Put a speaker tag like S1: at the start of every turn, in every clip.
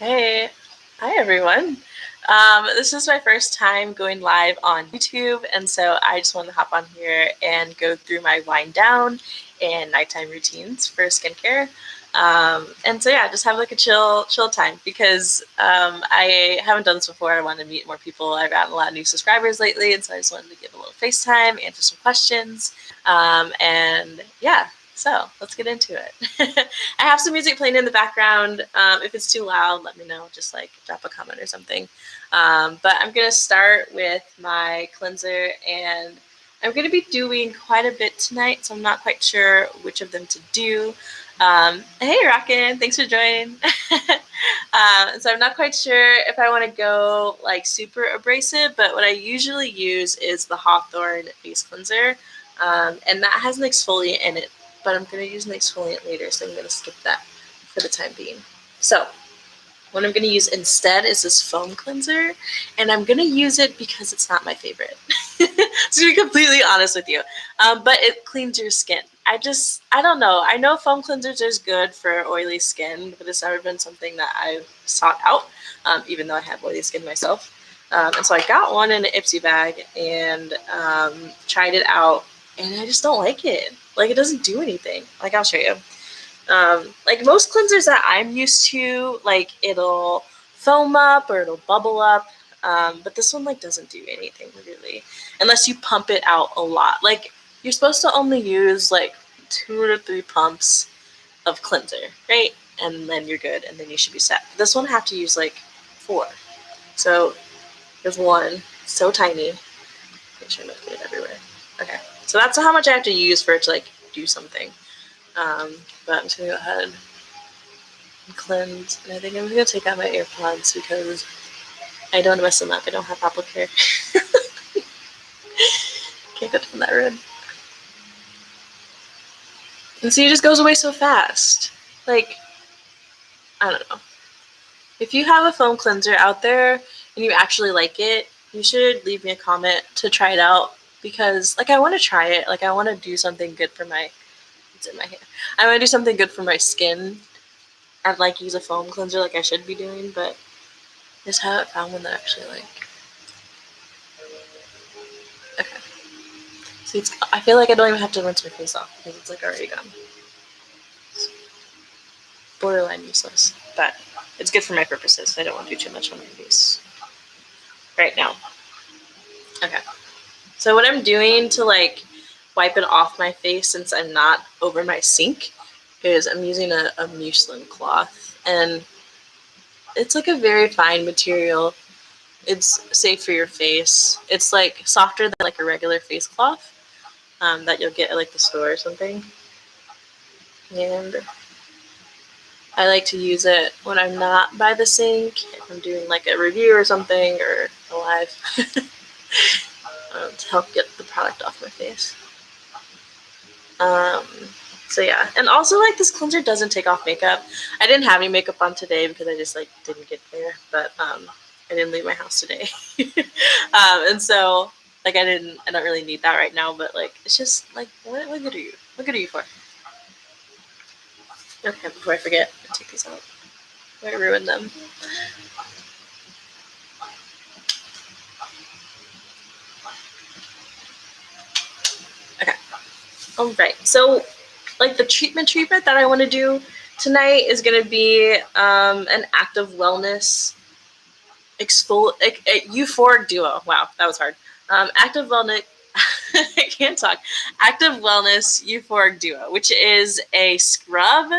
S1: Hey, hi everyone. This is my first time going live on YouTube, and so I just wanted to hop on here and go through my wind down and nighttime routines for skincare. And so yeah, just have like a chill time because I haven't done this before. I want to meet more people. I've gotten a lot of new subscribers lately, and so I just wanted to give a little FaceTime, answer some questions, and yeah. So let's get into it. I have some music playing in the background. If it's too loud, let me know. Just like drop a comment or something. But I'm going to start with my cleanser, and I'm going to be doing quite a bit tonight, so I'm not quite sure which of them to do. Hey, Rockin', thanks for joining. So I'm not quite sure if I want to go like super abrasive, but what I usually use is the Hawthorne face cleanser, and that has an exfoliant in it, but I'm going to use an exfoliant later, so I'm going to skip that for the time being. So what I'm going to use instead is this foam cleanser, and I'm going to use it because it's not my favorite. To be completely honest with you, but it cleans your skin. I don't know. I know foam cleansers are good for oily skin, but it's never been something that I've sought out, even though I have oily skin myself. And so I got one in an Ipsy bag and tried it out, and I just don't like it. Like, it doesn't do anything. Like, I'll show you. Like most cleansers that I'm used to, like it'll foam up or it'll bubble up. But this one like doesn't do anything really, unless you pump it out a lot. Like you're supposed to only use like 2 to 3 pumps of cleanser, right? And then you're good, and then you should be set. This one I have to use like 4. So there's one, so tiny. Make sure I don't get it everywhere. Okay, so that's how much I have to use for it to like do something. But I'm just gonna go ahead and cleanse, and I think I'm gonna take out my AirPods because I don't want to mess them up. I don't have Apple Care. Can't go down that road. And see, it just goes away so fast. Like, I don't know. If you have a foam cleanser out there and you actually like it, you should leave me a comment to try it out because, like, I want to try it. Like, I want to do something good for my. It's in my hair. I want to do something good for my skin. I'd like use a foam cleanser like I should be doing, but just haven't found one that I actually like. Okay. See, I feel like I don't even have to rinse my face off because it's like already gone. It's borderline useless, but it's good for my purposes. I don't want to do too much on my face right now. Okay. So what I'm doing to like wipe it off my face since I'm not over my sink is I'm using a muslin cloth, and it's like a very fine material. It's safe for your face. It's like softer than like a regular face cloth that you'll get at like the store or something. And I like to use it when I'm not by the sink, if I'm doing like a review or something or a live to help get the product off my face. So yeah, and also like this cleanser doesn't take off makeup. I didn't have any makeup on today because I just like didn't get there, but I didn't leave my house today. And so like I don't really need that right now, but like it's just like what good are you? What good are you for? Okay, before I forget, I'll take these out. I ruined them. Okay. All right. So like the treatment that I want to do tonight is going to be an active wellness euphoric duo. Wow, that was hard. Active wellness. I can't talk. Active wellness euphoric duo, which is a scrub,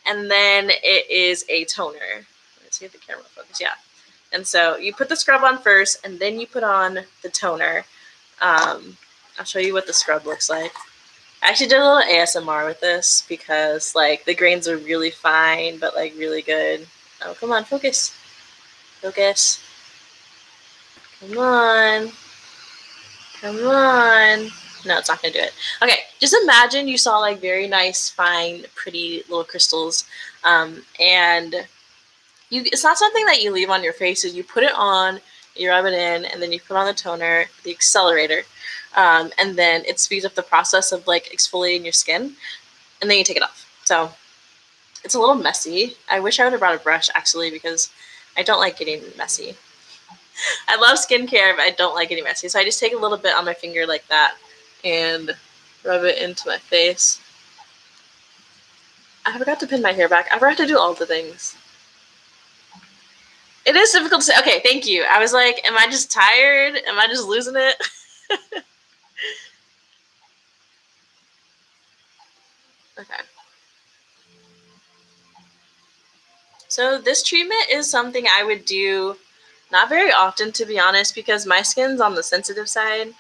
S1: and then it is a toner. Let's see if the camera focus. Yeah. And so you put the scrub on first, and then you put on the toner. I'll show you what the scrub looks like. I actually did a little ASMR with this because like the grains are really fine, but like really good. Oh, come on, focus. Focus. Come on. Come on. No, it's not going to do it. Okay, just imagine you saw like very nice, fine, pretty little crystals. And it's not something that you leave on your face. You put it on, you rub it in, and then you put on the toner, the accelerator. And then it speeds up the process of like exfoliating your skin, and then you take it off. So It's a little messy. I wish I would have brought a brush, actually, because I don't like getting messy. I love skincare, but I don't like getting messy. So I just take a little bit on my finger like that and rub it into my face. I forgot to pin my hair back. I forgot to do all the things. It is difficult to say. Okay, thank you. I was like, am I just tired? Am I just losing it? Okay. So this treatment is something I would do not very often, to be honest, because my skin's on the sensitive side.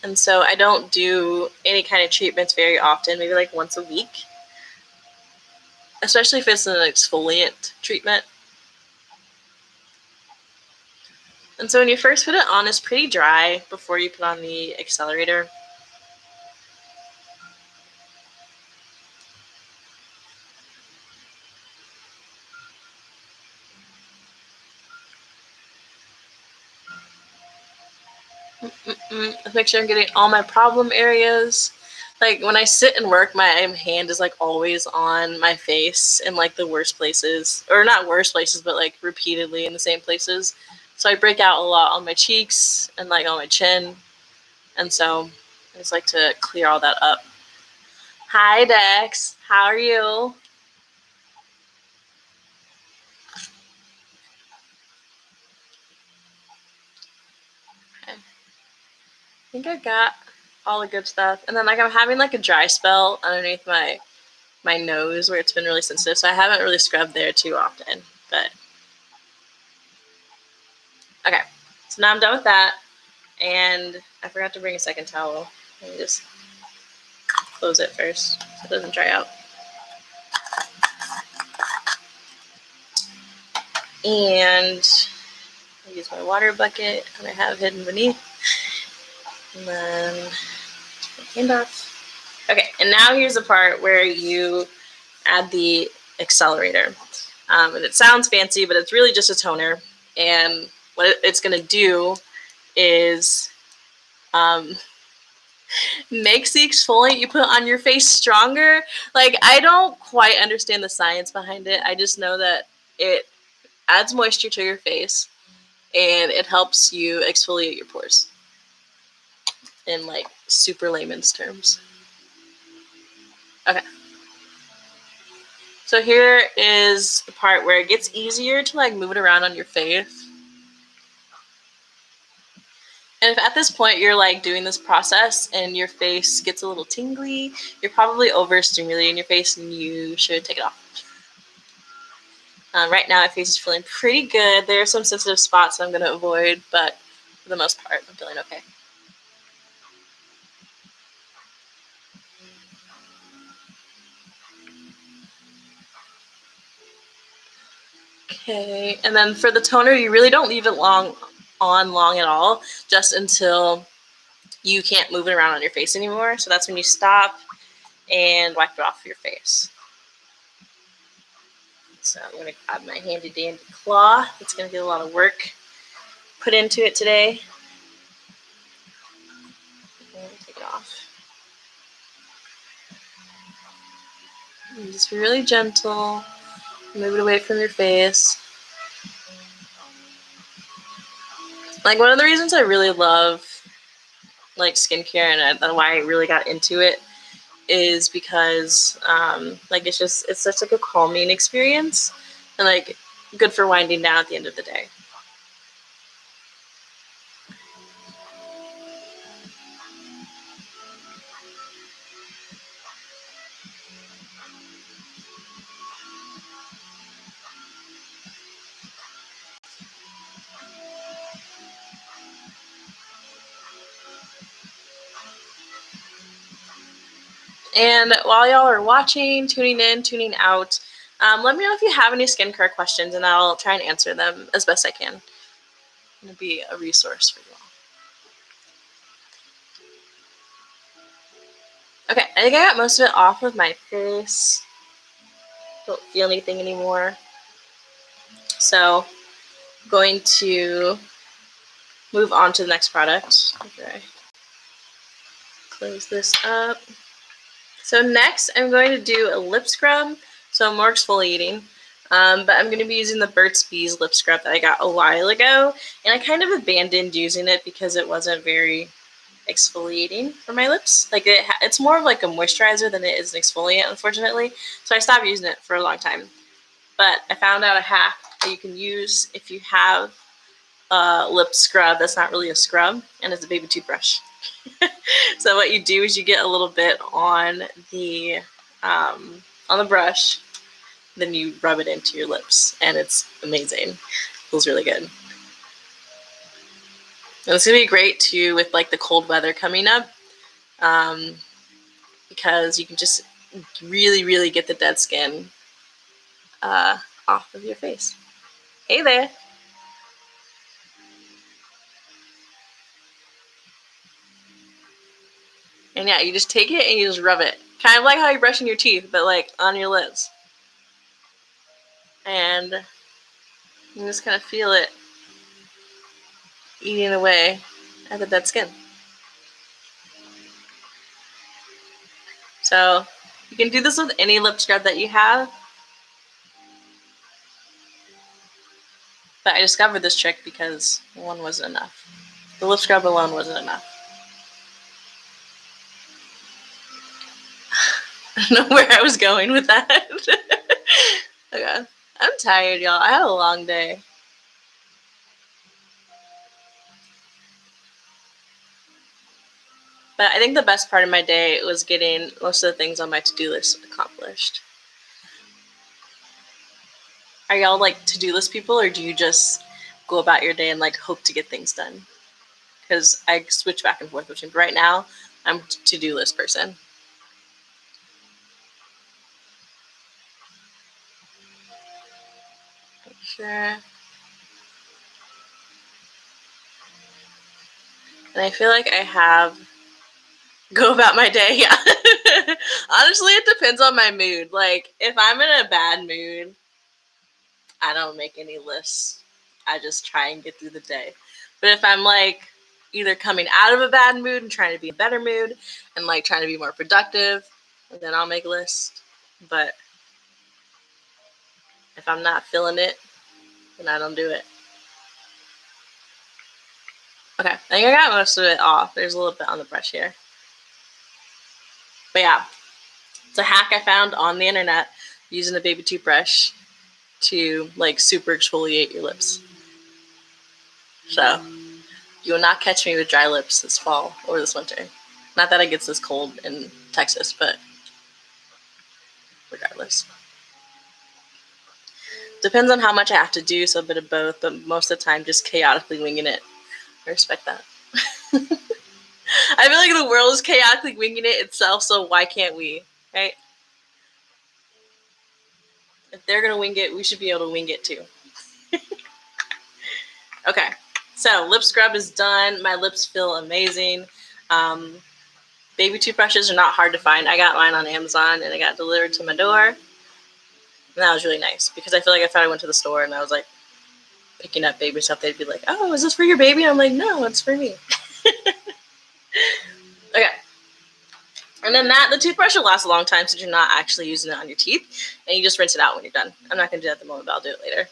S1: And so I don't do any kind of treatments very often, maybe like once a week. Especially if it's an exfoliant treatment. And so when you first put it on, it's pretty dry before you put on the accelerator. Let's make sure I'm getting all my problem areas. Like when I sit and work, my hand is like always on my face in like the worst places, or not worst places, but like repeatedly in the same places. So I break out a lot on my cheeks and like on my chin. And so I just like to clear all that up. Hi, Dex. How are you? Okay. I think I got all the good stuff. And then like I'm having like a dry spell underneath my nose where it's been really sensitive. So I haven't really scrubbed there too often. But okay. So now I'm done with that. And I forgot to bring a second towel. Let me just close it first so it doesn't dry out. And I use my water bucket that I have hidden beneath. And then my hand off. Okay, and now here's the part where you add the accelerator. And it sounds fancy, but it's really just a toner. And what it's going to do is makes the exfoliant you put on your face stronger. Like, I don't quite understand the science behind it. I just know that it adds moisture to your face and it helps you exfoliate your pores in like super layman's terms. Okay. So here is the part where it gets easier to like move it around on your face. And if at this point you're like doing this process and your face gets a little tingly, you're probably overstimulating your face and you should take it off. Right now my face is feeling pretty good. There are some sensitive spots that I'm going to avoid, but for the most part I'm feeling okay. Okay, and then for the toner, you really don't leave it long at all, just until you can't move it around on your face anymore. So that's when you stop and wipe it off your face. So I'm going to grab my handy dandy claw. It's going to get a lot of work put into it today. And take it off. And just be really gentle. Move it away from your face. Like, one of the reasons I really love like skincare and why I really got into it is because like it's such like a calming experience and like good for winding down at the end of the day. And while y'all are watching, tuning in, tuning out, let me know if you have any skincare questions and I'll try and answer them as best I can. I'm going to be a resource for you all. Okay, I think I got most of it off of my face. Don't feel anything anymore. So I'm going to move on to the next product. Okay. Close this up. So next I'm going to do a lip scrub, so more exfoliating. But I'm going to be using the Burt's Bees lip scrub that I got a while ago, and I kind of abandoned using it because it wasn't very exfoliating for my lips. Like it's more of like a moisturizer than it is an exfoliant, unfortunately. So I stopped using it for a long time. But I found out a hack that you can use if you have a lip scrub that's not really a scrub, and it's a baby toothbrush. So what you do is you get a little bit on the brush, then you rub it into your lips, and it's amazing. It feels really good. And it's gonna be great too with like the cold weather coming up, because you can just really, really get the dead skin off of your face. Hey there. And yeah, you just take it and you just rub it. Kind of like how you're brushing your teeth, but like on your lips. And you just kind of feel it eating away at the dead skin. So you can do this with any lip scrub that you have. But I discovered this trick because one wasn't enough. The lip scrub alone wasn't enough. I don't know where I was going with that. Okay. I'm tired, y'all. I had a long day. But I think the best part of my day was getting most of the things on my to-do list accomplished. Are y'all like to-do list people, or do you just go about your day and like hope to get things done? Because I switch back and forth between. Right now, I'm a to-do list person. Make sure. And I feel like I have go about my day. Yeah. Honestly, it depends on my mood. Like if I'm in a bad mood, I don't make any lists. I just try and get through the day. But if I'm like either coming out of a bad mood and trying to be in a better mood and like trying to be more productive, then I'll make a list. But if I'm not feeling it, then I don't do it. Okay, I think I got most of it off. There's a little bit on the brush here. But yeah, it's a hack I found on the internet using the baby toothbrush to like super exfoliate your lips. So you will not catch me with dry lips this fall or this winter. Not that it gets this cold in Texas, but regardless. Depends on how much I have to do, so a bit of both, but most of the time just chaotically winging it. I respect that. I feel like the world is chaotically winging it itself, so why can't we, right? If they're gonna wing it, we should be able to wing it too. Okay, so lip scrub is done. My lips feel amazing. Baby toothbrushes are not hard to find. I got mine on Amazon and it got delivered to my door. And that was really nice because I feel like if I went to the store and I was like picking up baby stuff, they'd be like, "Oh, is this for your baby?" And I'm like, "No, it's for me." Okay. And then the toothbrush will last a long time since you're not actually using it on your teeth, and you just rinse it out when you're done. I'm not gonna do that at the moment, but I'll do it later.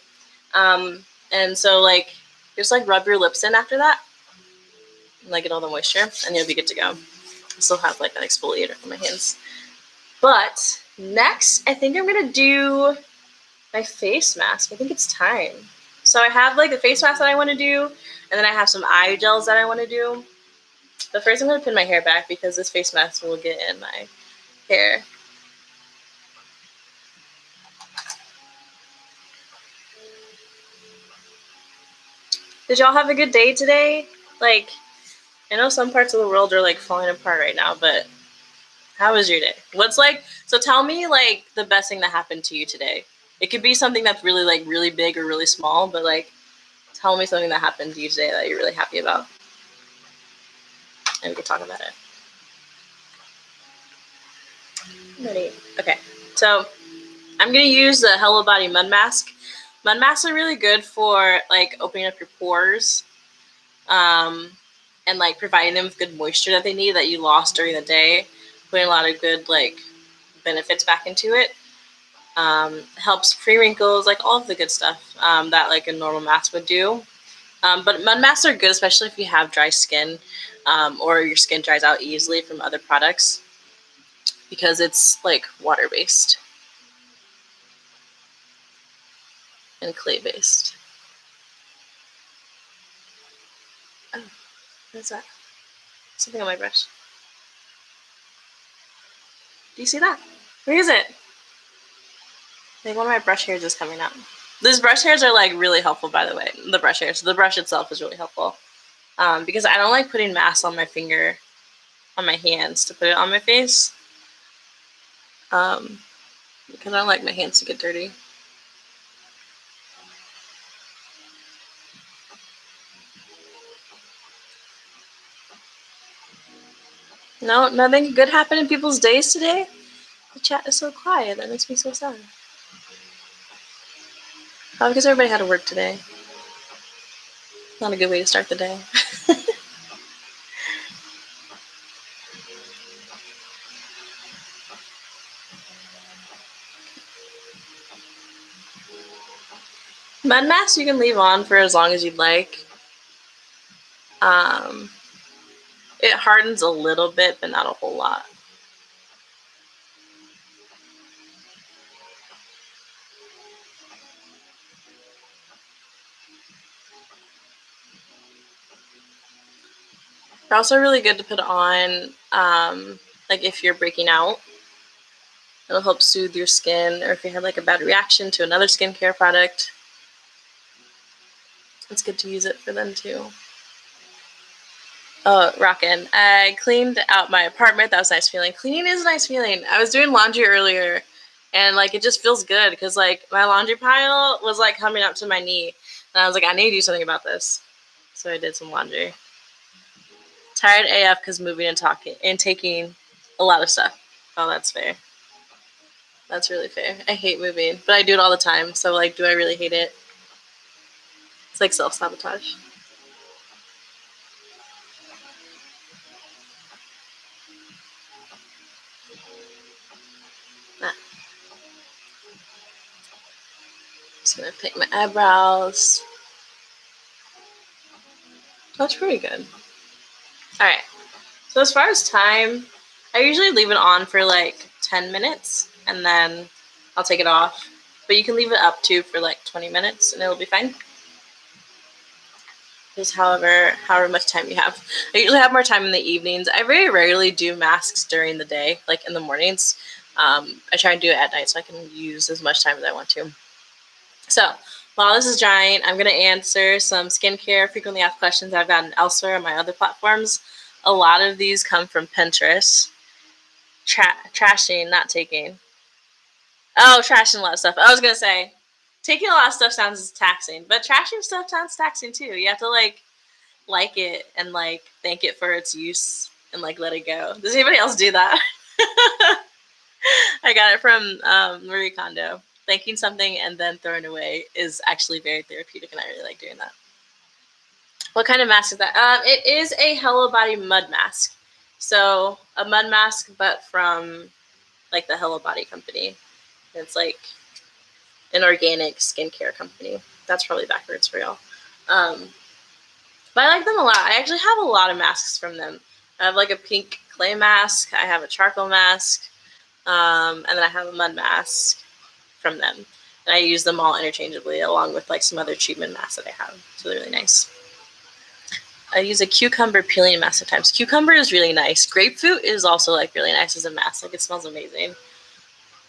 S1: And so like just like rub your lips in after that, and like get all the moisture, and you'll be good to go. I still have like an exfoliator on my hands. But next, I think I'm gonna do my face mask. I think it's time. So I have like the face mask that I want to do, and then I have some eye gels that I want to do. But first I'm going to pin my hair back because this face mask will get in my hair. Did y'all have a good day today? Like, I know some parts of the world are like falling apart right now, but how was your day? What's like, so tell me like the best thing that happened to you today. It could be something that's really like really big or really small, but like tell me something that happened to you today that you're really happy about. And we can talk about it. Ready? Okay, so I'm gonna use the Hello Body Mud Mask. Mud masks are really good for like opening up your pores, and like providing them with good moisture that they need that you lost during the day. Putting a lot of good like benefits back into it. Helps pre-wrinkles, like all of the good stuff that like a normal mask would do. But mud masks are good, especially if you have dry skin or your skin dries out easily from other products, because it's like water-based and clay-based. Oh, what is that? Something on my brush. Do you see that? Where is it? Like one of my brush hairs is coming out. These brush hairs are like really helpful, by the way. The brush hairs. The brush itself is really helpful because I don't like putting masks on my finger, on my hands to put it on my face because I don't like my hands to get dirty. No, nothing good happened in people's days today? The chat is so quiet. That makes me so sad. Probably because everybody had to work today. Not a good way to start the day. Mud masks you can leave on for as long as you'd like. It hardens a little bit, but not a whole lot. They're also really good to put on, like if you're breaking out. It'll help soothe your skin, or if you had like a bad reaction to another skincare product, it's good to use it for them too. Oh, rockin'. I cleaned out my apartment. That was a nice feeling. Cleaning is a nice feeling. I was doing laundry earlier, and like it just feels good because like my laundry pile was like coming up to my knee, and I was like, I need to do something about this. So I did some laundry. Tired AF because moving and talking and taking a lot of stuff. Oh, that's fair. That's really fair. I hate moving, but I do it all the time. So like, do I really hate it? It's like self-sabotage. Nah. Just gonna paint my eyebrows. That's pretty good. All right. So as far as time, I usually leave it on for like 10 minutes and then I'll take it off. But you can leave it up to for like 20 minutes and it'll be fine. Just however much time you have. I usually have more time in the evenings. I very rarely do masks during the day, like in the mornings. I try and do it at night so I can use as much time as I want to. So while this is drying, I'm going to answer some skincare frequently asked questions I've gotten elsewhere on my other platforms. A lot of these come from Pinterest. Trashing, not taking. Oh, trashing a lot of stuff. I was going to say, taking a lot of stuff sounds taxing, but trashing stuff sounds taxing too. You have to like it and like thank it for its use and like let it go. Does anybody else do that? I got it from Marie Kondo. Thanking something and then throwing away is actually very therapeutic, and I really like doing that. What kind of mask is that? It is a Hello Body mud mask. So a mud mask, but from like the Hello Body company. It's like an organic skincare company. That's probably backwards for y'all. But I like them a lot. I actually have a lot of masks from them. I have like a pink clay mask. I have a charcoal mask. And then I have a mud mask from them. And I use them all interchangeably along with like some other treatment masks that I have. So they're really nice. I use a cucumber peeling mask sometimes. Cucumber is really nice. Grapefruit is also like really nice as a mask. Like it smells amazing.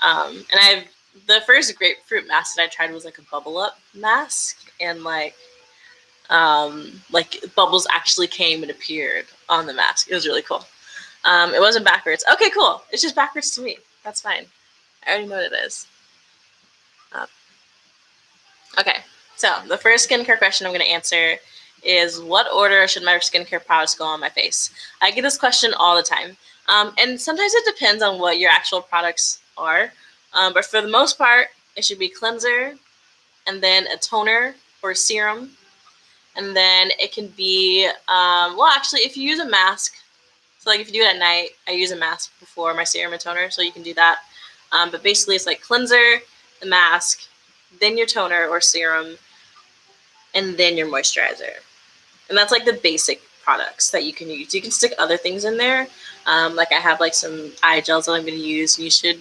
S1: And the first grapefruit mask that I tried was like a bubble up mask, and like bubbles actually came and appeared on the mask. It was really cool. It wasn't backwards. Okay, cool. It's just backwards to me. That's fine. I already know what it is. Okay, so the first skincare question I'm going to answer is, what order should my skincare products go on my face? I get this question all the time. And sometimes it depends on what your actual products are. But for the most part, it should be cleanser, and then a toner or a serum. And then it can be, actually, if you use a mask, so like if you do it at night, I use a mask before my serum and toner, so you can do that. But basically it's like cleanser, the mask, then your toner or serum, and then your moisturizer. And that's like the basic products that you can use. You can stick other things in there. Like I have like some eye gels that I'm going to use. You should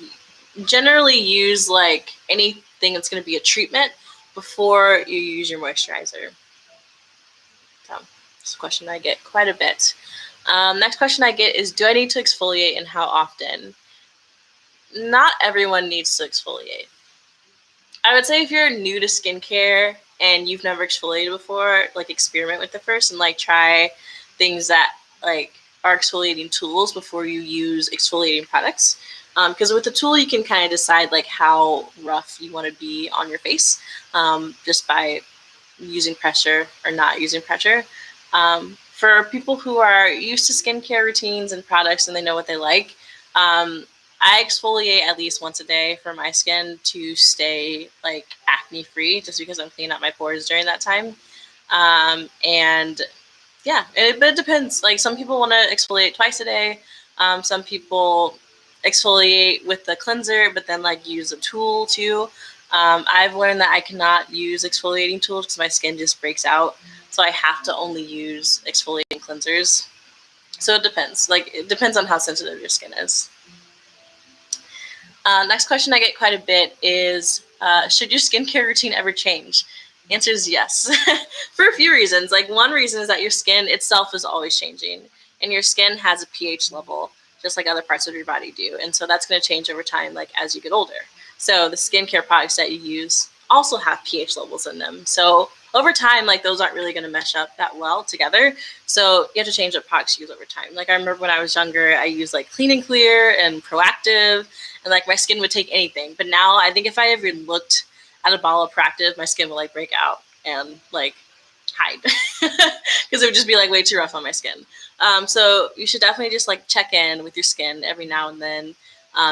S1: generally use like anything that's going to be a treatment before you use your moisturizer. So it's a question I get quite a bit. Next question I get is, do I need to exfoliate and how often? Not everyone needs to exfoliate. I would say if you're new to skincare and you've never exfoliated before, like experiment with it first and like try things that like are exfoliating tools before you use exfoliating products. Because with the tool, you can kind of decide like how rough you want to be on your face just by using pressure or not using pressure. For people who are used to skincare routines and products and they know what they like, I exfoliate at least once a day for my skin to stay like acne free, just because I'm cleaning out my pores during that time. And yeah, but it depends. Like some people want to exfoliate twice a day. Some people exfoliate with the cleanser, but then like use a tool too. I've learned that I cannot use exfoliating tools because my skin just breaks out. So I have to only use exfoliating cleansers. So it depends. Like it depends on how sensitive your skin is. Next question I get quite a bit is, should your skincare routine ever change? The answer is yes, for a few reasons. Like one reason is that your skin itself is always changing, and your skin has a pH level, just like other parts of your body do. And so that's going to change over time, like as you get older. So the skincare products that you use also have pH levels in them. So over time, like those aren't really going to mesh up that well together. So you have to change what products you use over time. Like I remember when I was younger, I used like Clean and Clear and Proactive, and like my skin would take anything. But now I think if I ever looked at a bottle of Proactive, my skin would like break out and like hide because it would just be like way too rough on my skin. So you should definitely just like check in with your skin every now and then,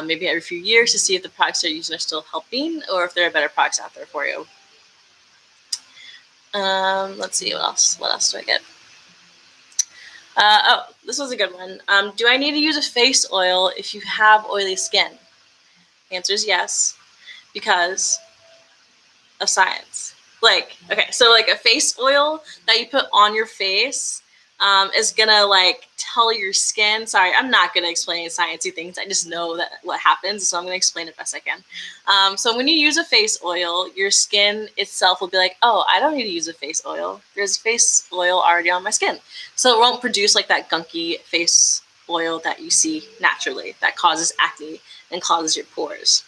S1: maybe every few years, to see if the products you're using are still helping or if there are better products out there for you. Let's see, what else? What else do I get? Oh, this was a good one. Do I need to use a face oil if you have oily skin? The answer is yes, because of science. Like, okay, so like a face oil that you put on your face is gonna like tell your skin. Sorry, I'm not gonna explain sciencey things. I just know that what happens, so I'm gonna explain it best I can. So when you use a face oil, your skin itself will be like, oh, I don't need to use a face oil. There's face oil already on my skin, so it won't produce like that gunky face oil that you see naturally that causes acne and causes your pores.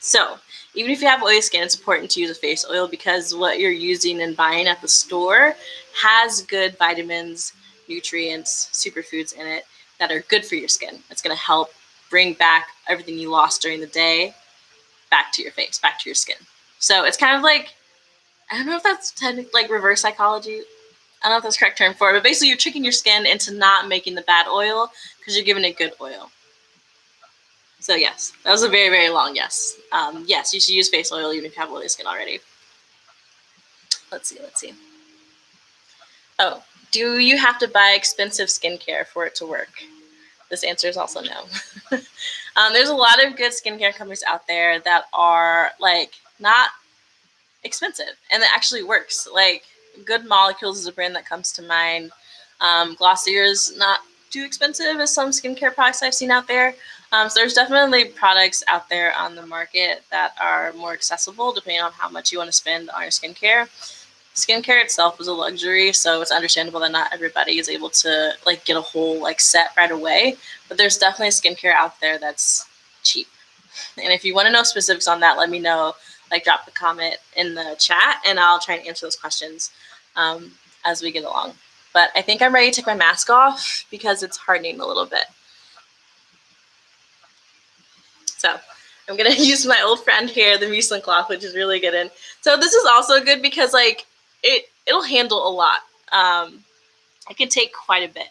S1: So even if you have oily skin, it's important to use a face oil because what you're using and buying at the store has good vitamins, nutrients, superfoods in it that are good for your skin. It's going to help bring back everything you lost during the day back to your face, back to your skin. So it's kind of like, I don't know if that's technically like reverse psychology. I don't know if that's the correct term for it, but basically you're tricking your skin into not making the bad oil because you're giving it good oil. So yes, that was a very, very long yes. Yes, you should use face oil even if you have oily skin already. Let's see. Oh, do you have to buy expensive skincare for it to work? This answer is also no. There's a lot of good skincare companies out there that are like not expensive and it actually works. Like Good Molecules is a brand that comes to mind. Glossier is not too expensive as some skincare products I've seen out there. So there's definitely products out there on the market that are more accessible depending on how much you want to spend on your skincare. Skincare itself is a luxury, so it's understandable that not everybody is able to like get a whole like set right away. But there's definitely skincare out there that's cheap. And if you want to know specifics on that, let me know. Like drop a comment in the chat and I'll try and answer those questions as we get along. But I think I'm ready to take my mask off because it's hardening a little bit. So I'm going to use my old friend here, the muslin cloth, which is really good. And so this is also good because like it'll handle a lot. It can take quite a bit.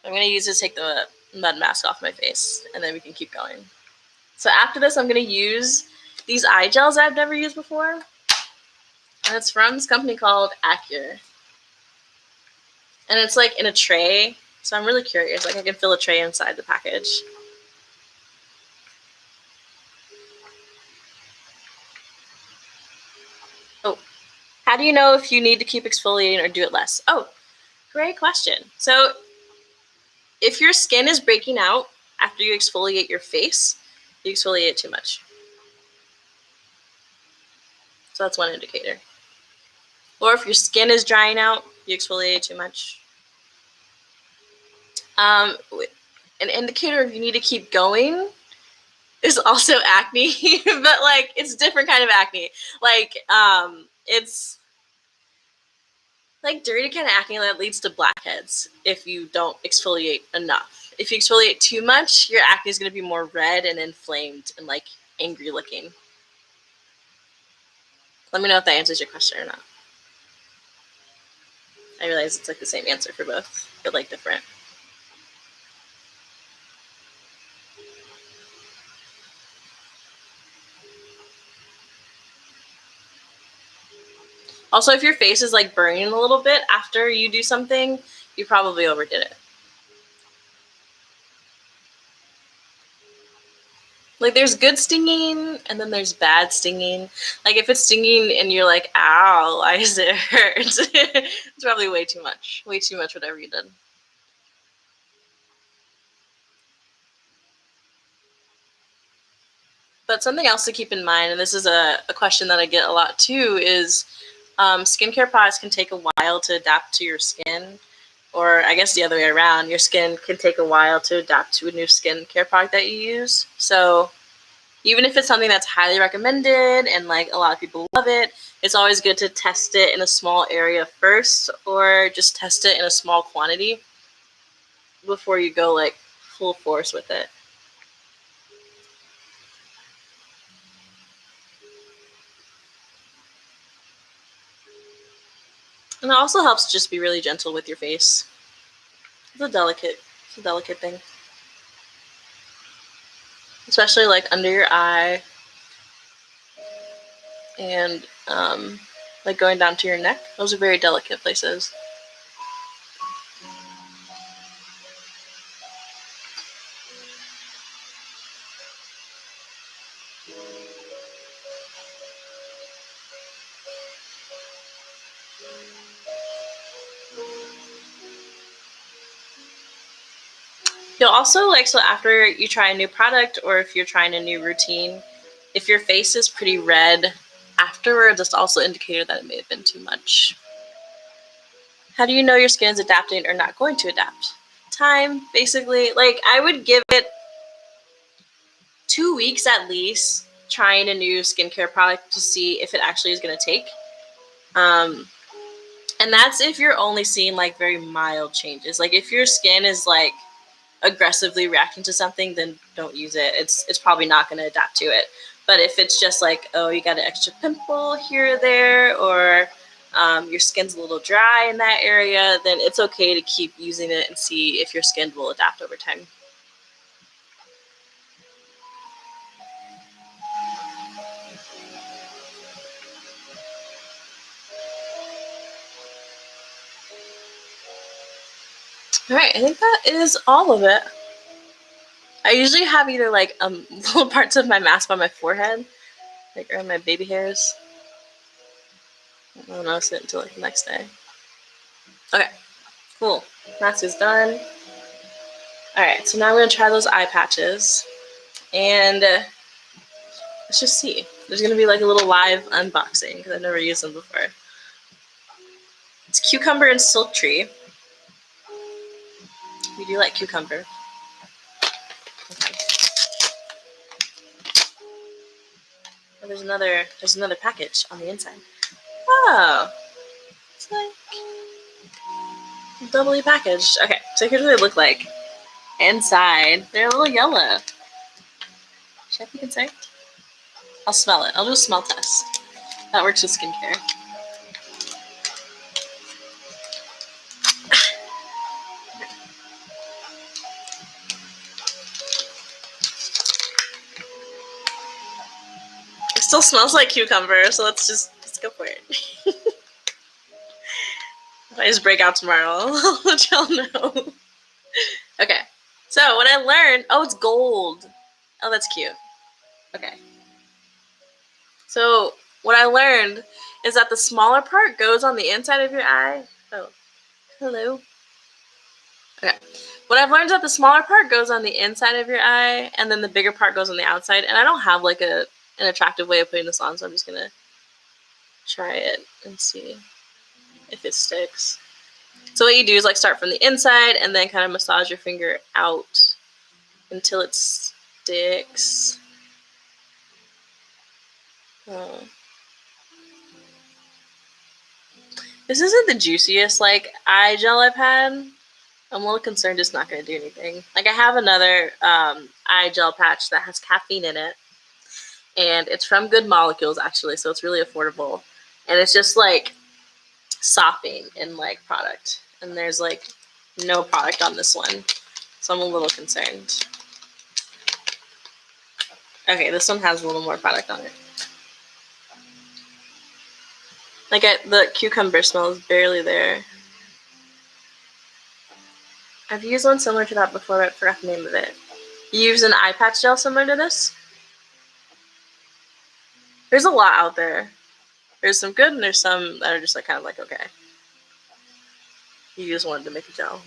S1: I'm going to use it to take the mud mask off my face and then we can keep going. So after this, I'm going to use these eye gels I've never used before. And it's from this company called Acure. And it's like in a tray. So I'm really curious. Like I can fill a tray inside the package. How do you know if you need to keep exfoliating or do it less? Oh, great question. So if your skin is breaking out after you exfoliate your face, you exfoliate too much. So that's one indicator. Or if your skin is drying out, you exfoliate too much. An indicator if you need to keep going is also acne, but like it's different kind of acne. Like it's like dirty kind of acne that leads to blackheads if you don't exfoliate enough. If you exfoliate too much, your acne is going to be more red and inflamed and like angry looking. Let me know if that answers your question or not. I realize it's like the same answer for both, but like different. Also, if your face is like burning a little bit after you do something, you probably overdid it. Like there's good stinging and then there's bad stinging. Like if it's stinging and you're like, ow, why does it hurt? It's probably way too much. Way too much whatever you did. But something else to keep in mind, and this is a question that I get a lot too, is skincare products can take a while to adapt to your skin. Or I guess the other way around, your skin can take a while to adapt to a new skincare product that you use. So even if it's something that's highly recommended and like a lot of people love it, it's always good to test it in a small area first, or just test it in a small quantity before you go like full force with it. And it also helps just be really gentle with your face. It's a delicate thing. Especially like under your eye and like going down to your neck. Those are very delicate places. You'll also like, so after you try a new product or if you're trying a new routine, if your face is pretty red afterwards, that's also an indicator that it may have been too much. How do you know your skin is adapting or not going to adapt? Time, basically. Like I would give it 2 weeks at least trying a new skincare product to see if it actually is going to take. And that's if you're only seeing like very mild changes. Like if your skin is like aggressively reacting to something, then don't use it. It's probably not going to adapt to it. But if it's just like, oh, you got an extra pimple here or there, or your skin's a little dry in that area, then it's okay to keep using it and see if your skin will adapt over time. All right, I think that is all of it. I usually have either like little parts of my mask on my forehead, like around my baby hairs. I don't notice it until like the next day. Okay, cool. Mask is done. All right, so now I'm gonna try those eye patches, and let's just see. There's gonna be like a little live unboxing because I've never used them before. It's cucumber and silk tree. We do like cucumber. Okay. Oh, there's another package on the inside. Oh, it's like doubly packaged. Okay, so here's what they look like. Inside, they're a little yellow. Should I peek inside? I'll smell it. I'll do a smell test. That works with skincare. It still smells like cucumber, so let's go for it. If I just break out tomorrow, I'll let y'all know. Okay, so what I learned, oh, it's gold. Oh, that's cute. Okay. So what I learned is that the smaller part goes on the inside of your eye. Oh, hello. Okay. What I've learned is that the smaller part goes on the inside of your eye, and then the bigger part goes on the outside. And I don't have like an attractive way of putting this on, so I'm just gonna try it and see if it sticks. So what you do is like start from the inside and then kind of massage your finger out until it sticks. Oh. This isn't the juiciest like eye gel I've had. I'm a little concerned it's not going to do anything. Like I have another eye gel patch that has caffeine in it, and it's from Good Molecules actually, so it's really affordable. And it's just like sopping in like product, and there's like no product on this one, so I'm a little concerned. Okay, this one has a little more product on it. Like the cucumber smell is barely there. I've used one similar to that before, but I forgot the name of it. You use an eye patch gel similar to this? There's a lot out there. There's some good and there's some that are just like kind of like okay. You just wanted to make a gel.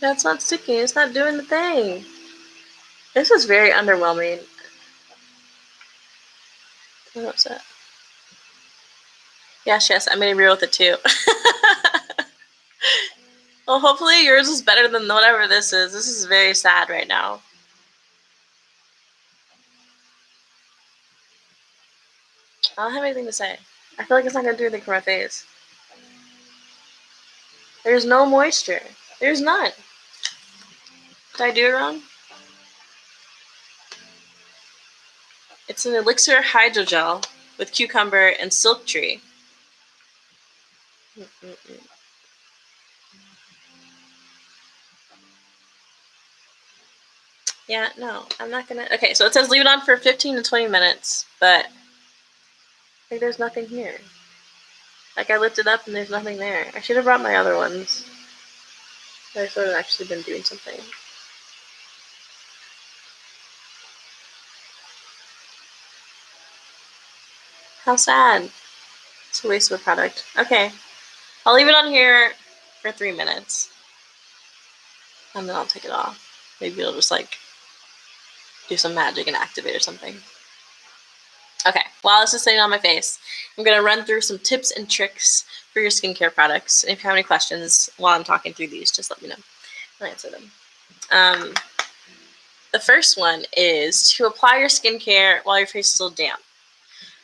S1: That's not sticking. It's not doing the thing. This was very underwhelming. I'm upset. Yes, I made a reel with it too. Well, hopefully yours is better than whatever this is. This is very sad right now. I don't have anything to say. I feel like it's not going to do anything for my face. There's no moisture. There's none. Did I do it wrong? It's an elixir hydrogel with cucumber and silk tree. Yeah, no, I'm not gonna. Okay, so it says leave it on for 15 to 20 minutes, but like there's nothing here. Like I lifted up and there's nothing there. I should have brought my other ones. I sort of actually been doing something. How sad. It's a waste of a product. Okay, I'll leave it on here for 3 minutes. And then I'll take it off. Maybe it'll just like do some magic and activate or something. Okay, while this is sitting on my face, I'm going to run through some tips and tricks for your skincare products. And if you have any questions while I'm talking through these, just let me know. I'll answer them. The first one is to apply your skincare while your face is still damp.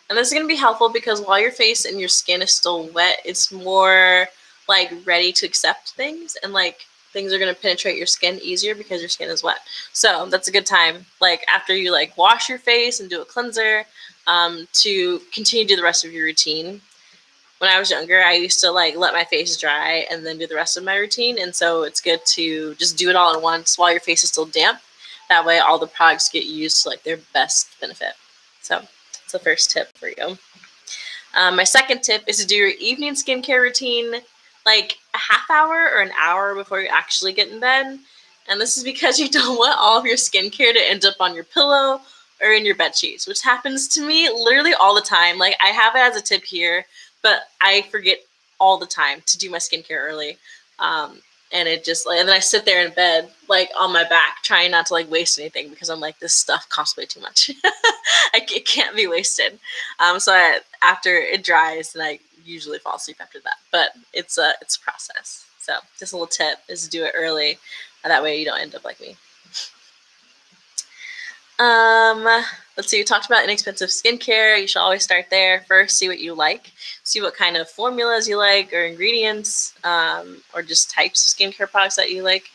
S1: And this is going to be helpful because while your face and your skin is still wet, it's more like ready to accept things, and like things are going to penetrate your skin easier because your skin is wet. So that's a good time, like after you like wash your face and do a cleanser, to continue to do the rest of your routine. When I was younger, I used to like let my face dry and then do the rest of my routine. And so it's good to just do it all at once while your face is still damp. That way all the products get used to like their best benefit. So that's the first tip for you. My second tip is to do your evening skincare routine like a half hour or an hour before you actually get in bed. And this is because you don't want all of your skincare to end up on your pillow or in your bed sheets, which happens to me literally all the time. Like I have it as a tip here, but I forget all the time to do my skincare early. And it just like, and then I sit there in bed, like on my back, trying not to like waste anything because I'm like, this stuff costs way too much. It can't be wasted. After it dries, then I usually fall asleep after that. But it's a process. So just a little tip is to do it early. And that way you don't end up like me. Let's see, we talked about inexpensive skincare. You should always start there. First, see what you like. See what kind of formulas you like or ingredients, or just types of skincare products that you like.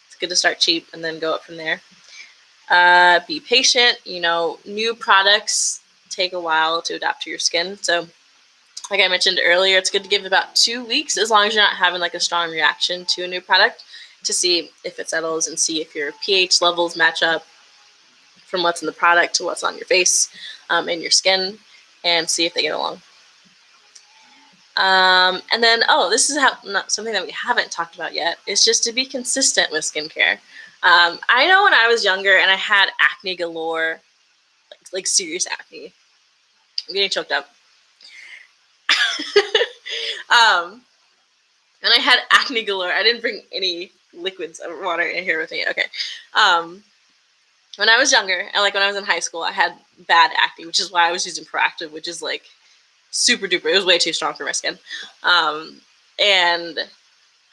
S1: It's good to start cheap and then go up from there. Be patient. You know, new products take a while to adapt to your skin. So like I mentioned earlier, it's good to give it about 2 weeks as long as you're not having like a strong reaction to a new product to see if it settles and see if your pH levels match up from what's in the product to what's on your face and your skin, and see if they get along. And then, this is something that we haven't talked about yet, is just to be consistent with skincare. I know when I was younger and I had acne galore, like serious acne. I'm getting choked up. And I had acne galore. I didn't bring any liquids or water in here with me. Okay. When I was younger, and like when I was in high school, I had bad acne, which is why I was using Proactive, which is like super duper. It was way too strong for my skin. And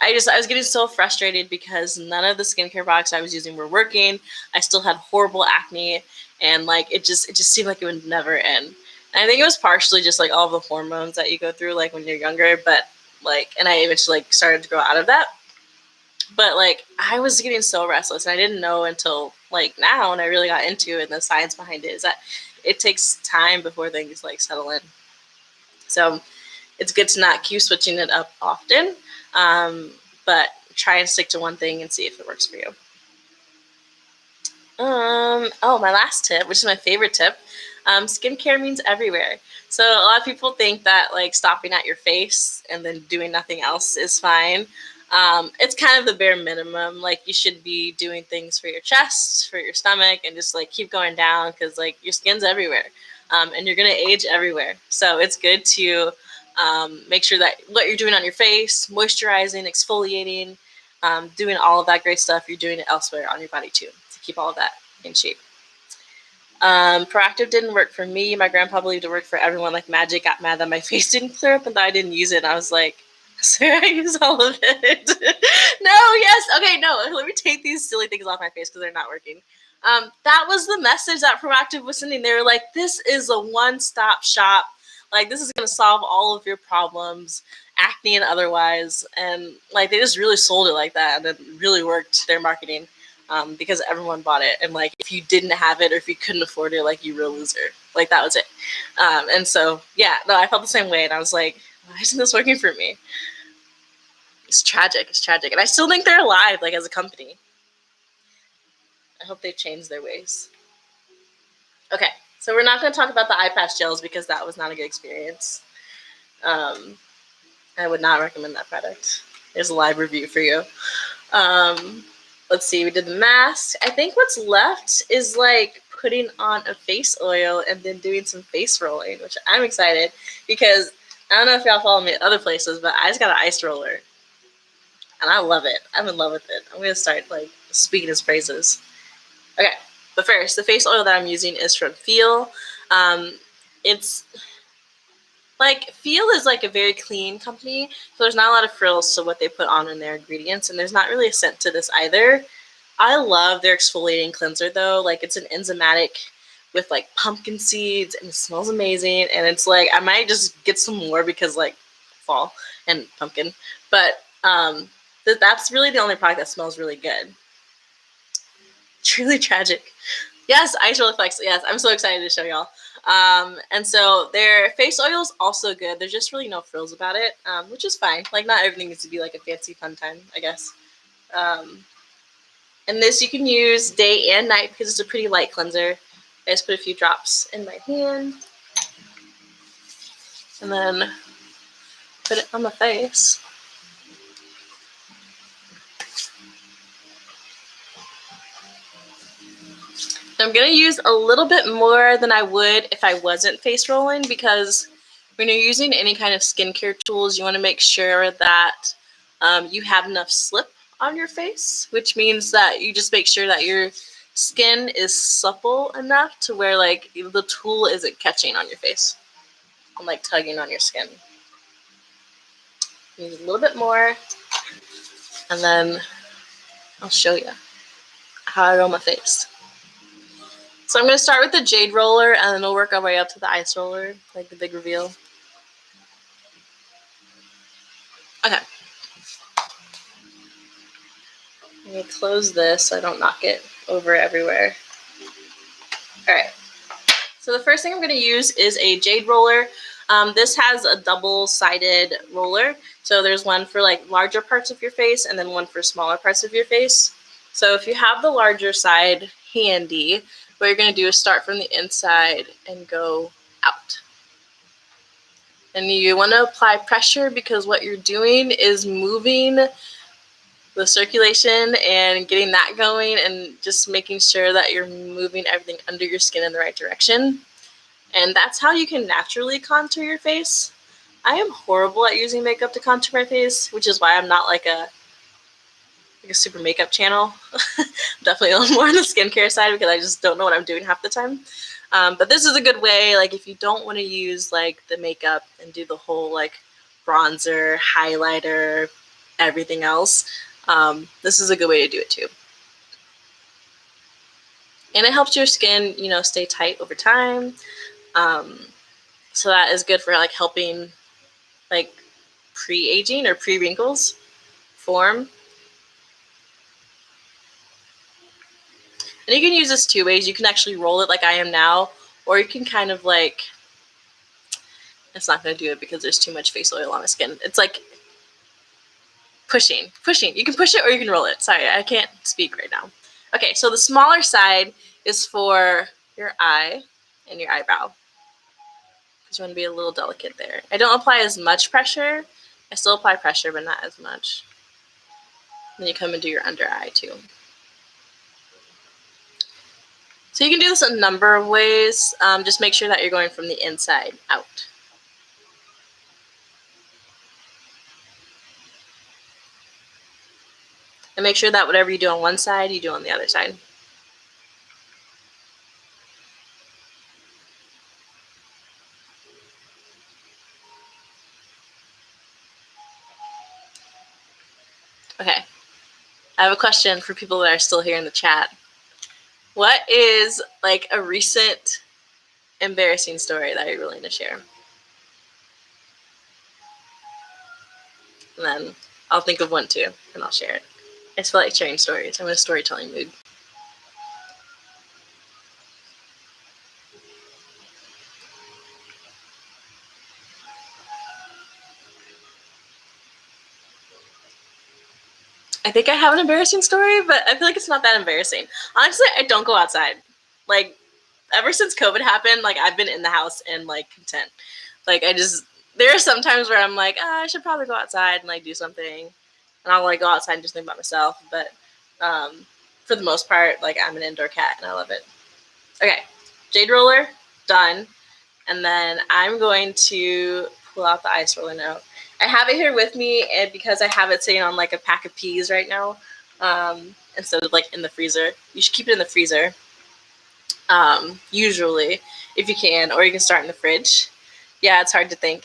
S1: I was getting so frustrated because none of the skincare products I was using were working. I still had horrible acne, and like it just seemed like it would never end. And I think it was partially just like all the hormones that you go through like when you're younger, but like, and I eventually like started to grow out of that. But like I was getting so restless, and I didn't know until like now, and I really got into it, and the science behind it is that it takes time before things like settle in. So it's good to not keep switching it up often, but try and stick to one thing and see if it works for you. My last tip, which is my favorite tip, skincare means everywhere. So a lot of people think that like stopping at your face and then doing nothing else is fine. It's kind of the bare minimum. Like you should be doing things for your chest, for your stomach, and just like keep going down because like your skin's everywhere, and you're gonna age everywhere. So it's good to make sure that what you're doing on your face, moisturizing, exfoliating, doing all of that great stuff, you're doing it elsewhere on your body too to keep all of that in shape. Proactive didn't work for me. My grandpa believed it worked for everyone like magic. Got mad that my face didn't clear up and that I didn't use it. And I was like, sir, I use all of it. No, yes. Okay, no. Let me take these silly things off my face because they're not working. That was the message that Proactive was sending. They were like, this is a one-stop shop. Like, this is going to solve all of your problems, acne and otherwise. And, like, they just really sold it like that. And it really worked, their marketing, because everyone bought it. And, like, if you didn't have it or if you couldn't afford it, like, you were a loser. Like, that was it. And so, yeah, no, I felt the same way. And I was like, why isn't this working for me? It's tragic. It's tragic. And I still think they're alive, like, as a company. I hope they've changed their ways. Okay, so we're not going to talk about the eye patch gels because that was not a good experience. I would not recommend that product. There's a live review for you. Let's see, we did the mask. I think what's left is like putting on a face oil and then doing some face rolling, which I'm excited because I don't know if y'all follow me at other places, but I just got an ice roller and I love it. I'm in love with it. I'm going to start like speaking its praises. Okay, but first, the face oil that I'm using is from Feel. It's like Feel is like a very clean company, so there's not a lot of frills to what they put on in their ingredients, and there's not really a scent to this either. I love their exfoliating cleanser though. Like it's an enzymatic with like pumpkin seeds, and it smells amazing. And it's like I might just get some more because like fall and pumpkin, but that's really the only product that smells really good. Truly tragic. Yes, Ice Roller Flex. Yes, I'm so excited to show y'all. And so their face oil is also good. There's just really no frills about it, which is fine. Like not everything needs to be like a fancy fun time, I guess. And this you can use day and night because it's a pretty light cleanser. I just put a few drops in my hand and then put it on my face. I'm going to use a little bit more than I would if I wasn't face rolling because when you're using any kind of skincare tools, you want to make sure that you have enough slip on your face, which means that you just make sure that your skin is supple enough to where like the tool isn't catching on your face and like tugging on your skin. Use a little bit more and then I'll show you how I roll my face. So I'm going to start with the Jade Roller and then we'll work our way up to the Ice Roller, like the big reveal. Okay. I'm going to close this so I don't knock it over everywhere. Alright. So the first thing I'm going to use is a Jade Roller. This has a double-sided roller. So there's one for like larger parts of your face and then one for smaller parts of your face. So if you have the larger side handy, what you're going to do is start from the inside and go out. And you want to apply pressure because what you're doing is moving the circulation and getting that going, and just making sure that you're moving everything under your skin in the right direction. And that's how you can naturally contour your face. I am horrible at using makeup to contour my face, which is why I'm not like a super makeup channel. Definitely a little more on the skincare side because I just don't know what I'm doing half the time. But this is a good way, like if you don't want to use like the makeup and do the whole like bronzer, highlighter, everything else, this is a good way to do it too. And it helps your skin, you know, stay tight over time. So that is good for like helping like pre-aging or pre-wrinkles form. And you can use this two ways. You can actually roll it like I am now, or you can kind of like, it's not going to do it because there's too much face oil on my skin. It's like pushing. You can push it or you can roll it. Sorry, I can't speak right now. Okay, so the smaller side is for your eye and your eyebrow, because you want to be a little delicate there. I don't apply as much pressure. I still apply pressure, but not as much. Then you come and do your under eye too. So you can do this a number of ways. Just make sure that you're going from the inside out. And make sure that whatever you do on one side, you do on the other side. Okay. I have a question for people that are still here in the chat. What is like a recent embarrassing story that you're willing to share? And then I'll think of one too, and I'll share it. I just feel like sharing stories. I'm in a storytelling mood. I think I have an embarrassing story, but I feel like it's not that embarrassing. Honestly, I don't go outside. Like, ever since COVID happened, like, I've been in the house and, like, content. Like, there are some times where I'm like, I should probably go outside and, like, do something. And I'll, like, go outside and just think about myself. But for the most part, like, I'm an indoor cat, and I love it. Okay, Jade Roller, done. And then I'm going to pull out the ice roller now. I have it here with me, and because I have it sitting on like a pack of peas right now, instead of like in the freezer. You should keep it in the freezer, usually, if you can, or you can start in the fridge. Yeah, it's hard to think.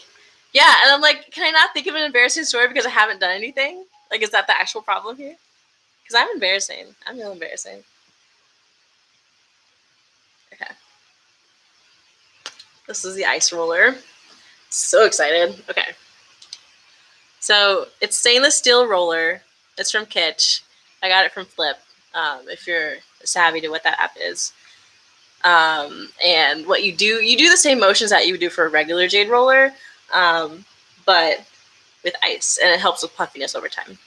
S1: Yeah, and I'm like, can I not think of an embarrassing story because I haven't done anything? Like, is that the actual problem here? Because I'm embarrassing. I'm real embarrassing. Okay. This is the ice roller. So excited. Okay. So it's stainless steel roller. It's from Kitsch. I got it from Flip, if you're savvy to what that app is. And what you do the same motions that you would do for a regular Jade roller, but with ice, and it helps with puffiness over time.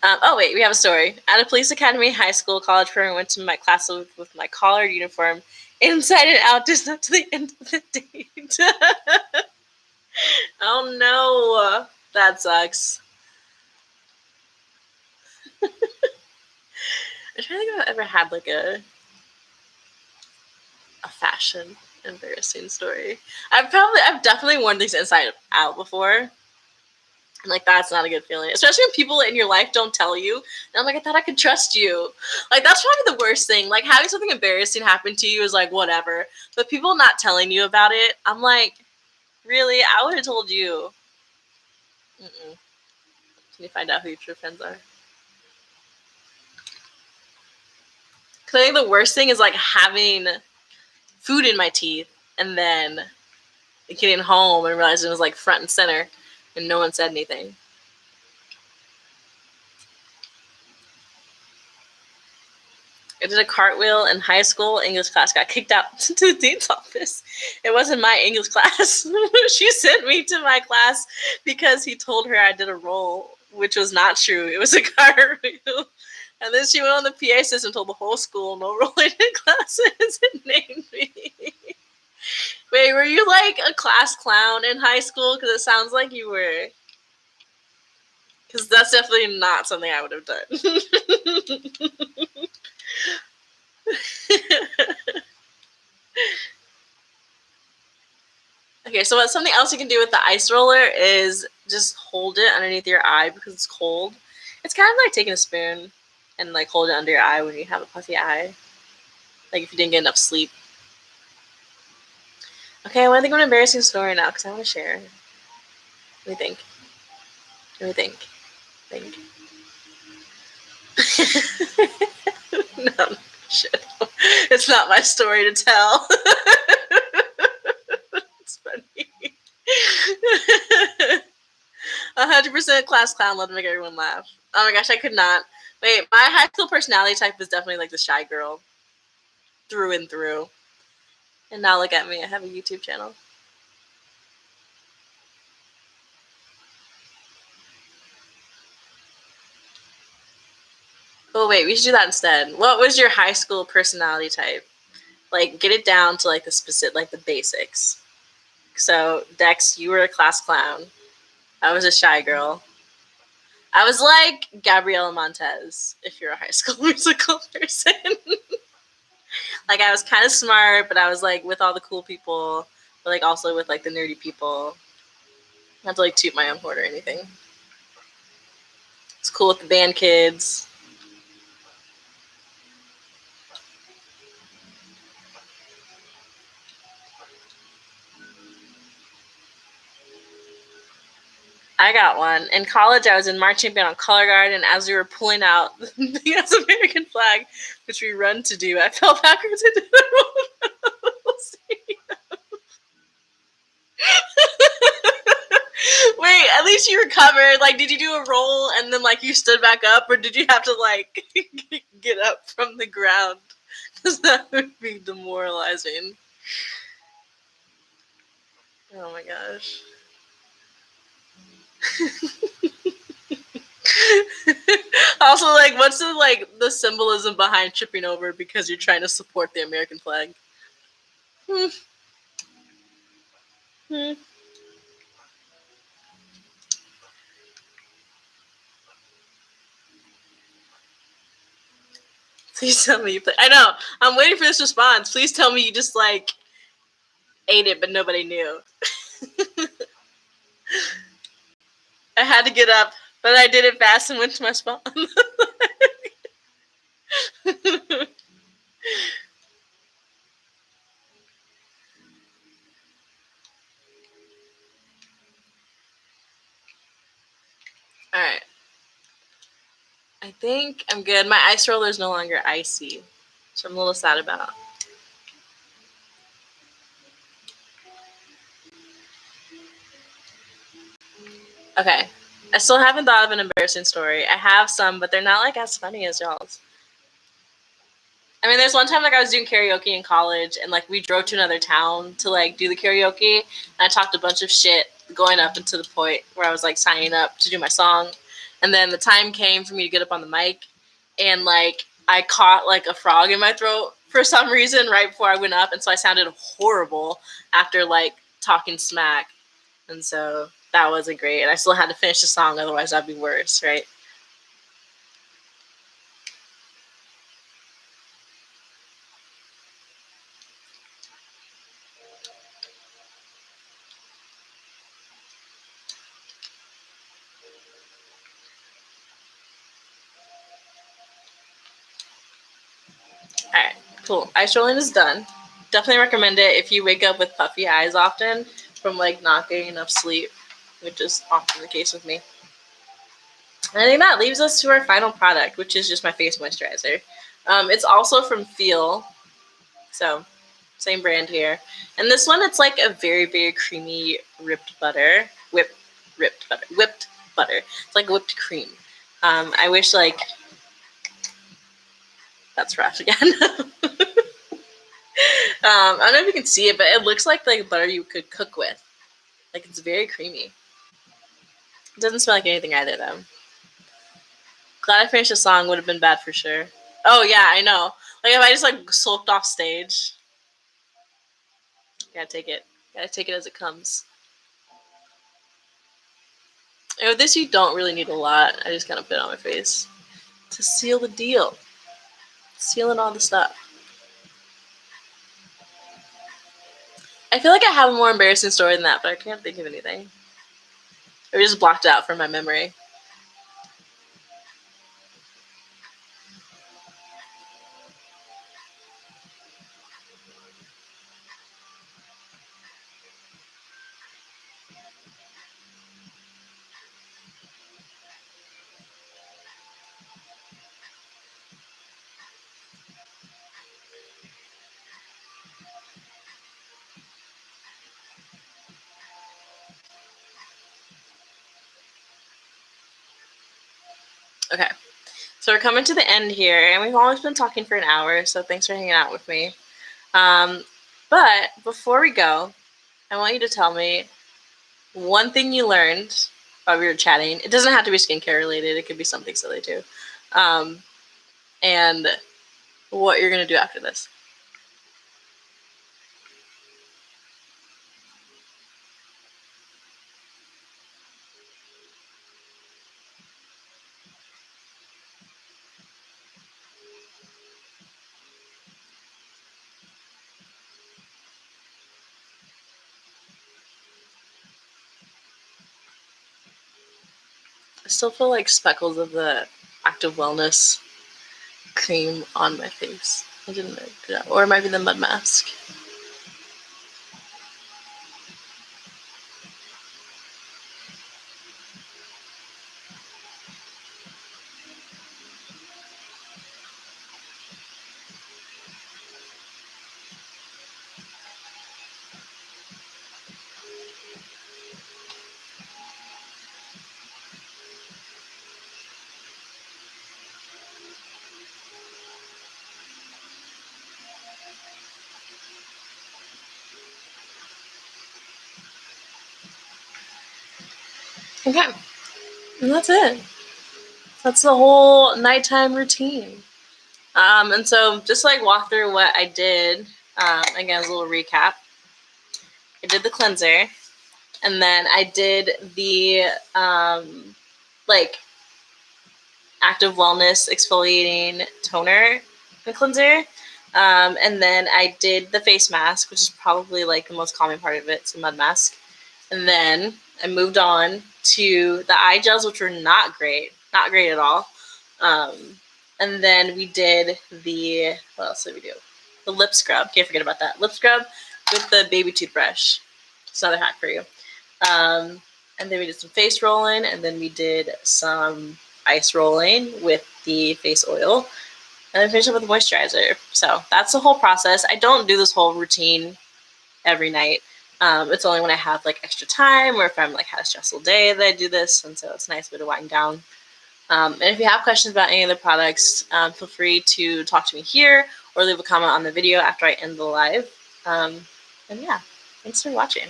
S1: Oh wait, we have a story. At a police academy, high school, college program, I went to my class with my collared uniform, inside and out, just up to the end of the date. Oh no, that sucks. I'm trying to think if I've ever had like a fashion embarrassing story. I've definitely worn things inside out before. And like, that's not a good feeling, especially when people in your life don't tell you. And I'm like, I thought I could trust you. Like, that's probably the worst thing. Like, having something embarrassing happen to you is like, whatever. But people not telling you about it, I'm like, really? I would have told you. Mm-mm. Can you find out who your true friends are? Because I think the worst thing is like having food in my teeth and then getting home and realizing it was like front and center and no one said anything. I did a cartwheel in high school. English class, got kicked out to the dean's office. It wasn't my English class. She sent me to my class because he told her I did a roll, which was not true. It was a cartwheel. And then she went on the PA system and told the whole school, no rolling in classes, and named me. Wait, were you like a class clown in high school? Because it sounds like you were. Because that's definitely not something I would have done. Okay, so something else you can do with the ice roller is just hold it underneath your eye because it's cold. It's kind of like taking a spoon and like hold it under your eye when you have a puffy eye. Like if you didn't get enough sleep. Okay, I want to think of an embarrassing story now because I want to share. Let me think. Let me think. No, shit. It's not my story to tell. It's funny. 100% class clown, love to make everyone laugh. Oh my gosh, I could not. Wait, my high school personality type was definitely like the shy girl. Through and through. And now look at me, I have a YouTube channel. Oh wait, we should do that instead. What was your high school personality type? Like, get it down to like the specific, like the basics. So, Dex, you were a class clown. I was a shy girl. I was like Gabriela Montez, if you're a high school musical person. Like, I was kind of smart, but I was like with all the cool people, but like also with like the nerdy people. Not to like toot my own horn or anything. It's cool with the band kids. I got one. In college, I was in marching band on color guard, and as we were pulling out the U.S. American flag, which we run to do, I fell backwards into the Wait, at least you recovered. Like, did you do a roll and then like you stood back up, or did you have to like get up from the ground? Because that would be demoralizing. Oh my gosh. Also, like, what's the symbolism behind tripping over because you're trying to support the American flag? Hmm. Hmm. Please tell me you play. I know. I'm waiting for this response. Please tell me you just like ate it, but nobody knew. I had to get up, but I did it fast and went to my spot. All right. I think I'm good. My ice roller is no longer icy, so I'm a little sad about. Okay. I still haven't thought of an embarrassing story. I have some, but they're not like as funny as y'all's. I mean, there's one time like I was doing karaoke in college, and like we drove to another town to like do the karaoke, and I talked a bunch of shit going up into the point where I was like signing up to do my song, and then the time came for me to get up on the mic, and like I caught like a frog in my throat for some reason right before I went up, and so I sounded horrible after like talking smack, and so that wasn't great, and I still had to finish the song, otherwise that'd be worse, right? All right, cool. Ice rolling is done. Definitely recommend it if you wake up with puffy eyes often from like not getting enough sleep, which is often the case with me. And I think that leaves us to our final product, which is just my face moisturizer. It's also from Feel, so same brand here. And this one, it's like a very, very creamy whipped butter. Whipped butter. It's like whipped cream. I wish like that's rough again. I don't know if you can see it, but it looks like butter you could cook with. Like it's very creamy. It doesn't smell like anything either, though. Glad I finished the song. Would have been bad for sure. Oh yeah, I know. Like if I just like sulked off stage, gotta take it. Gotta take it as it comes. And with this, you don't really need a lot. I just kind of put it on my face to seal the deal. Sealing all the stuff. I feel like I have a more embarrassing story than that, but I can't think of anything. Or just blocked it out from my memory. Okay, so we're coming to the end here, and we've always been talking for an hour, so thanks for hanging out with me. But before we go, I want you to tell me one thing you learned while we were chatting. It doesn't have to be skincare related. It could be something silly too. And what you're going to do after this. I still feel like speckles of the Active Wellness cream on my face. I didn't know that. Or it might be the mud mask. Okay, and that's it. That's the whole nighttime routine. And so just like walk through what I did. Again, a little recap. I did the cleanser, and then I did the like Active Wellness exfoliating toner and cleanser. And then I did the face mask, which is probably like the most common part of it. It's a mud mask. And then I moved on to the eye gels, which were not great at all. And then we did what else did we do? The lip scrub. Can't forget about that. Lip scrub with the baby toothbrush. It's another hack for you. And then we did some face rolling, and then we did some ice rolling with the face oil, and then finish up with the moisturizer. So that's the whole process. I don't do this whole routine every night. It's only when I have like extra time, or if I'm like had a stressful day, that I do this, and so it's a nice way to wind down. And if you have questions about any of the products, feel free to talk to me here or leave a comment on the video after I end the live. And yeah, thanks for watching.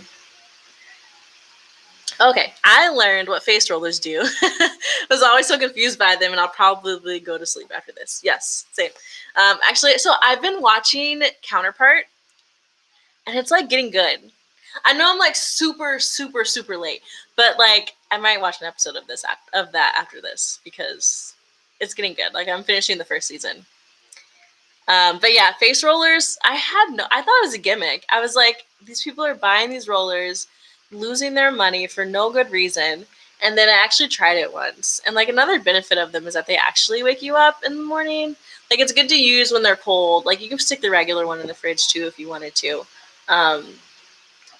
S1: Okay, I learned what face rollers do. I was always so confused by them, and I'll probably go to sleep after this. Yes, same. Actually, so I've been watching Counterpart, and it's like getting good. I know I'm like super late, but like I might watch an episode of that after this because it's getting good. Like I'm finishing the first season. But yeah, face rollers. I thought it was a gimmick. I was like, these people are buying these rollers, losing their money for no good reason. And then I actually tried it once. And like another benefit of them is that they actually wake you up in the morning. Like it's good to use when they're cold. Like you can stick the regular one in the fridge too if you wanted to.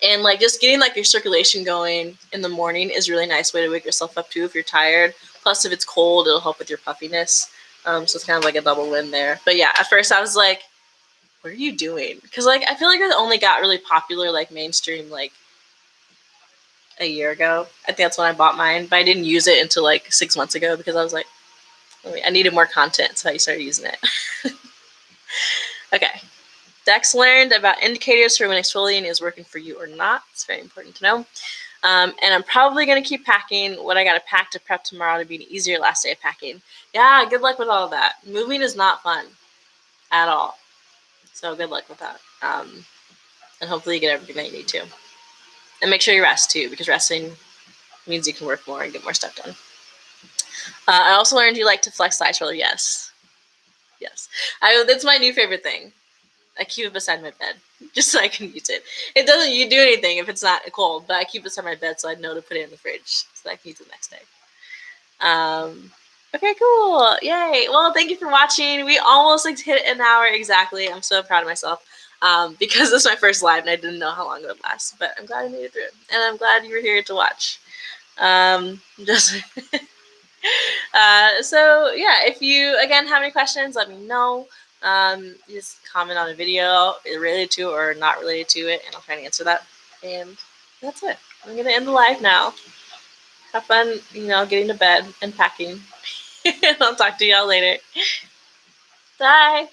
S1: And like just getting like your circulation going in the morning is a really nice way to wake yourself up too if you're tired. Plus if it's cold, it'll help with your puffiness. So it's kind of like a double win there. But yeah, at first I was like, what are you doing? Because like I feel like it only got really popular like mainstream like a year ago. I think that's when I bought mine, but I didn't use it until like 6 months ago because I was like, I needed more content, so I started using it. Okay. Dex learned about indicators for when exfoliating is working for you or not. It's very important to know. And I'm probably going to keep packing what I got to pack to prep tomorrow to be an easier last day of packing. Yeah, good luck with all of that. Moving is not fun at all. So good luck with that. And hopefully you get everything that you need to. And make sure you rest too, because resting means you can work more and get more stuff done. I also learned you like to flex Jade Roller. Yes. That's my new favorite thing. I keep it beside my bed just so I can use it. It doesn't do anything if it's not cold, but I keep it beside my bed so I know to put it in the fridge so I can use it the next day. Okay, cool. Yay. Well, thank you for watching. We almost hit an hour exactly. I'm so proud of myself because this is my first live and I didn't know how long it would last, but I'm glad I made it through it. And I'm glad you were here to watch. So yeah, if you again have any questions, let me know. Just comment on a video related to or not related to it, and I'll try to answer that. And that's it. I'm gonna end the live now. Have fun, getting to bed and packing. And I'll talk to y'all later. Bye.